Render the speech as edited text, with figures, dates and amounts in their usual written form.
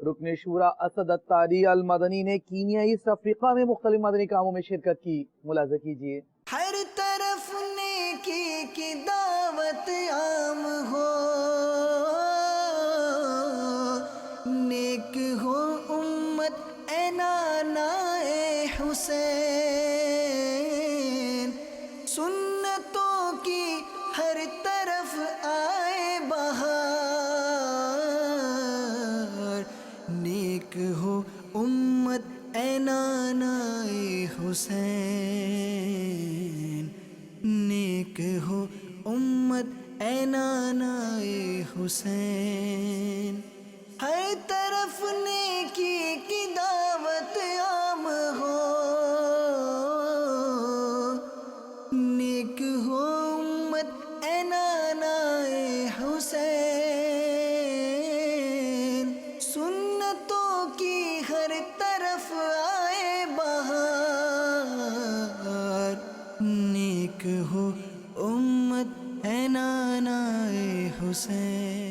رکن شورا اسد الطاری المدنی نے کینیا ایسٹ افریقہ میں مختلف مدنی کاموں میں شرکت کی. ملاحظہ کیجیے. ہر طرف نیکی کی دعوت عام ہو، نیک ہو امت اے نانا اے حسین، سنتوں کی ہر طرف آئے بہار، نیک ہو امت اے نانا اے حسین، نیک ہو امت اے نانا اے حسین. ہر طرف نیکی کی دعوت عام ہو، نیک ہو امت اے نانا اے حسین، سنتوں کی ہر طرف آئے بہار، نیک ہو امت اے نانا اے حسین.